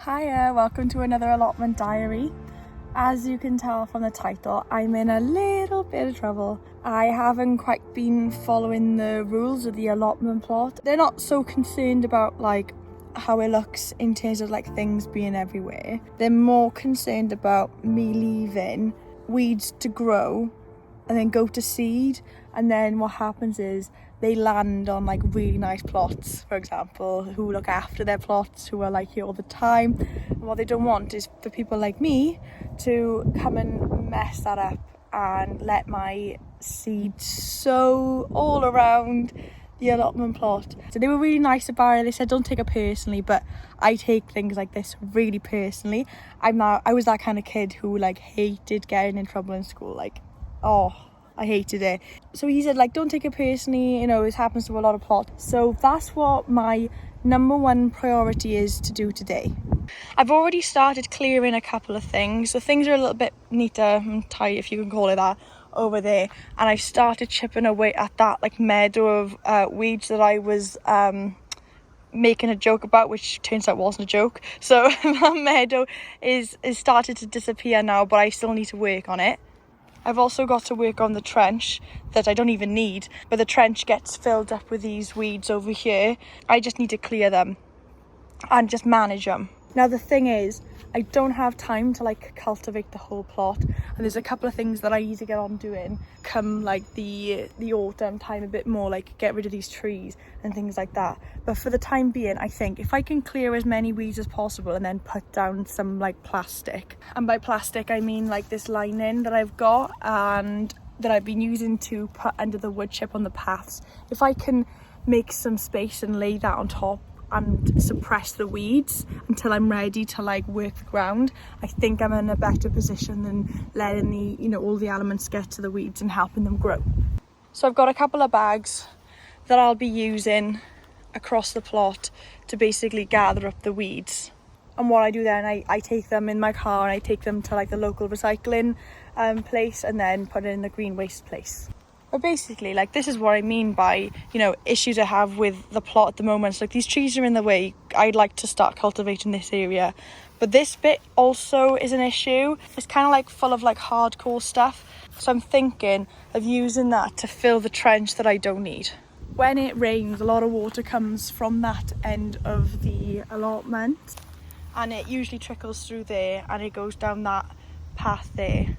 Hiya, welcome to another allotment diary. As you can tell from the title, I'm in a little bit of trouble. I haven't quite been following the rules of the allotment plot. They're not so concerned about like how it looks in terms of like things being everywhere. They're more concerned about me leaving weeds to grow and then go to seed, and then what happens is they land on like really nice plots, for example, who look after their plots, who are like here all the time. And what they don't want is for people like me to come and mess that up and let my seed sow all around the allotment plot. So they were really nice about it. They said don't take it personally, but I take things like this really personally. I was that kind of kid who like hated getting in trouble in school. Like, oh, I hated it. So he said like don't take it personally, you know, it happens to a lot of plots. So that's what my number one priority is to do today. I've already started clearing a couple of things. The things are a little bit neater and tight, if you can call it that, over there. And I started chipping away at that like meadow of weeds that I was making a joke about, which turns out wasn't a joke. So that meadow is started to disappear now, but I still need to work on it. I've also got to work on the trench that I don't even need, but the trench gets filled up with these weeds over here. I just need to clear them and just manage them. Now the thing is, I don't have time to like cultivate the whole plot, and there's a couple of things that I need to get on doing come like the autumn time a bit more, like get rid of these trees and things like that. But for the time being, I think if I can clear as many weeds as possible and then put down some like plastic, and by plastic I mean like this lining that I've got and that I've been using to put under the wood chip on the paths, if I can make some space and lay that on top and suppress the weeds until I'm ready to like work the ground, I think I'm in a better position than letting the, you know, all the elements get to the weeds and helping them grow. So I've got a couple of bags that I'll be using across the plot to basically gather up the weeds. And what I do then, I take them in my car and I take them to like the local recycling place and then put it in the green waste place. But basically, like, this is what I mean by, you know, issues I have with the plot at the moment. So, like, these trees are in the way. I'd like to start cultivating this area. But this bit also is an issue. It's kind of like full of like hardcore stuff. So I'm thinking of using that to fill the trench that I don't need. When it rains, a lot of water comes from that end of the allotment. And it usually trickles through there and it goes down that path there,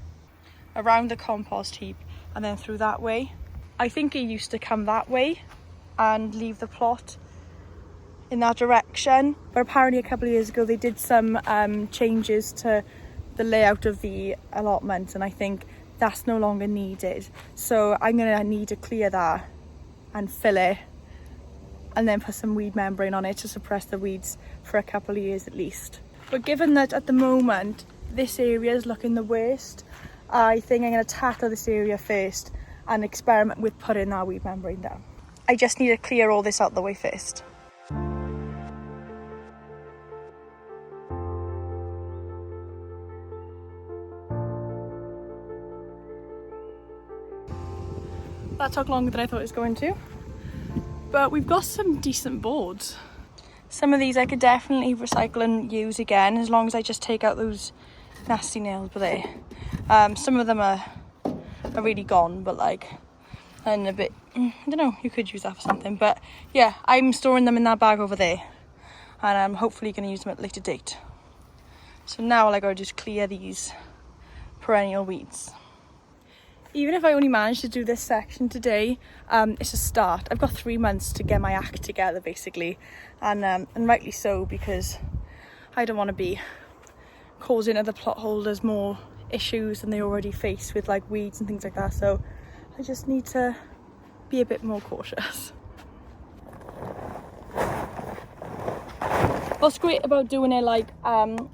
around the compost heap, and then through that way. I think it used to come that way and leave the plot in that direction, but apparently a couple of years ago they did some changes to the layout of the allotment, and I think that's no longer needed. So I'm gonna need to clear that and fill it and then put some weed membrane on it to suppress the weeds for a couple of years at least. But given that at the moment this area is looking the worst, I think I'm going to tackle this area first and experiment with putting that weed membrane down. I just need to clear all this out the way first. That took longer than I thought it was going to, but we've got some decent boards. Some of these I could definitely recycle and use again, as long as I just take out those nasty nails. But there, some of them are really gone, but like, and a bit, I don't know, you could use that for something. But yeah, I'm storing them in that bag over there, and I'm hopefully going to use them at a later date. So now all I got to do is clear these perennial weeds. Even if I only manage to do this section today, it's a start. I've got 3 months to get my act together, basically, and rightly so, because I don't want to be causing other plot holders more issues than they already face with like weeds and things like that. So I just need to be a bit more cautious. What's great about doing it like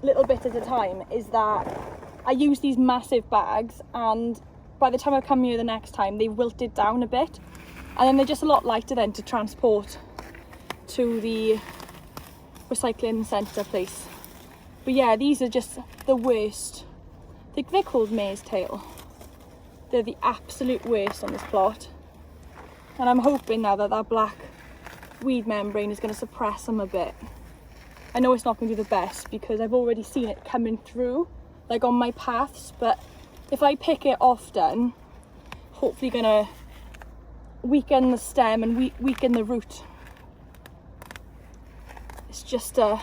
little bit at a time is that I use these massive bags, and by the time I come here the next time they've wilted down a bit, and then they're just a lot lighter then to transport to the recycling centre place. But yeah, these are just the worst. They're called mare's tail. They're the absolute worst on this plot, and I'm hoping now that that black weed membrane is going to suppress them a bit. I know it's not going to be the best because I've already seen it coming through like on my paths, but if I pick it often, hopefully gonna weaken the stem and weaken the root. It's just a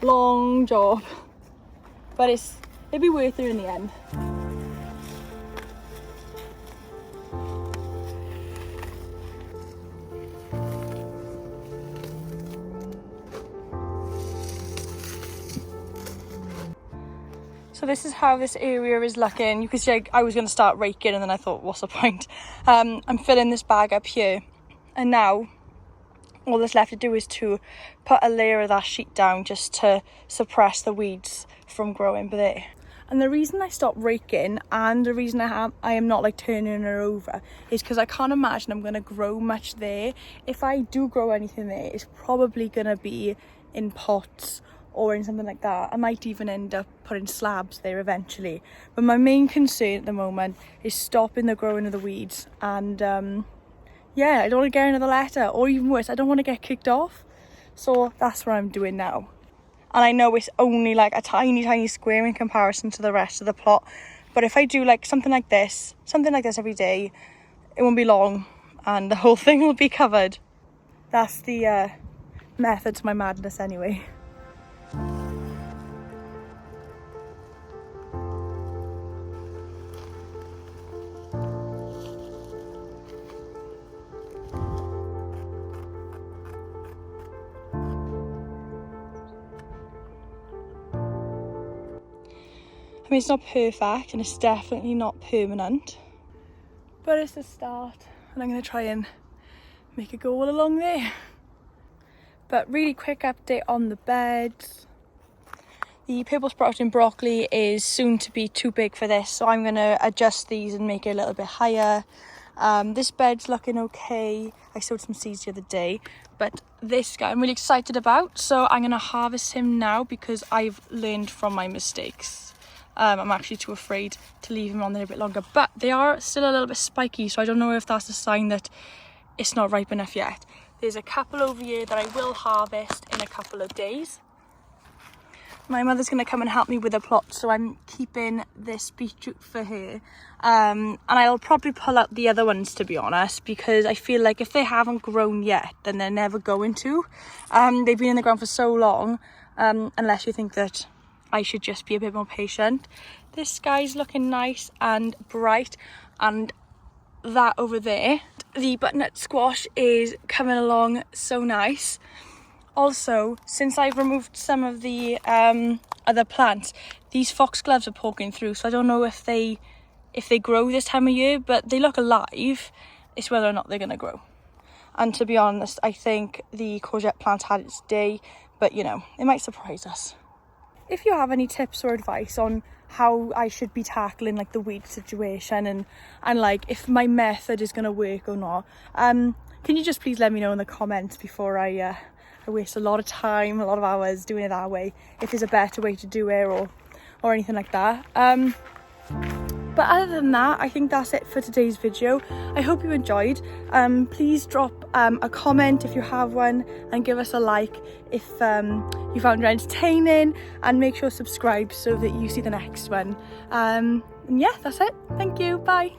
long job, but it'll be worth it in the end. So this is how this area is looking. You can see I was going to start raking and then I thought, what's the point? I'm filling this bag up here, and now all that's left to do is to put a layer of that sheet down just to suppress the weeds from growing there. And the reason I stopped raking and the reason I am not like turning her over is because I can't imagine I'm going to grow much there. If I do grow anything there, it's probably going to be in pots or in something like that. I might even end up putting slabs there eventually. But my main concern at the moment is stopping the growing of the weeds. And yeah, I don't want to get another letter, or even worse, I don't want to get kicked off. So that's what I'm doing now. And I know it's only like a tiny square in comparison to the rest of the plot. But if I do like something like this every day, it won't be long and the whole thing will be covered. That's the method to my madness anyway. I mean, it's not perfect and it's definitely not permanent, but it's a start, and I'm going to try and make it go all along there. But really quick update on the beds. The purple sprouting broccoli is soon to be too big for this, so I'm going to adjust these and make it a little bit higher. This bed's looking okay. I sowed some seeds the other day, but this guy I'm really excited about, so I'm going to harvest him now because I've learned from my mistakes. I'm actually too afraid to leave them on there a bit longer, but they are still a little bit spiky, so I don't know if that's a sign that it's not ripe enough yet. There's a couple over here that I will harvest in a couple of days. My mother's going to come and help me with the plot, so I'm keeping this beetroot for her. And I'll probably pull out the other ones, to be honest, because I feel like if they haven't grown yet, then they're never going to. They've been in the ground for so long, unless you think that I should just be a bit more patient. This sky's looking nice and bright, and that over there, the butternut squash, is coming along so nice. Also, since I've removed some of the other plants, these foxgloves are poking through, so I don't know if they grow this time of year, but they look alive. It's whether or not they're going to grow. And to be honest, I think the courgette plant had its day, but you know, it might surprise us. If you have any tips or advice on how I should be tackling like the weed situation and like if my method is going to work or not, can you just please let me know in the comments before I waste a lot of time, a lot of hours doing it that way, if there's a better way to do it or anything like that. But other than that, I think that's it for today's video. I hope you enjoyed. Please drop a comment if you have one, and give us a like if you found it entertaining, and make sure to subscribe so that you see the next one. And yeah, that's it. Thank you. Bye.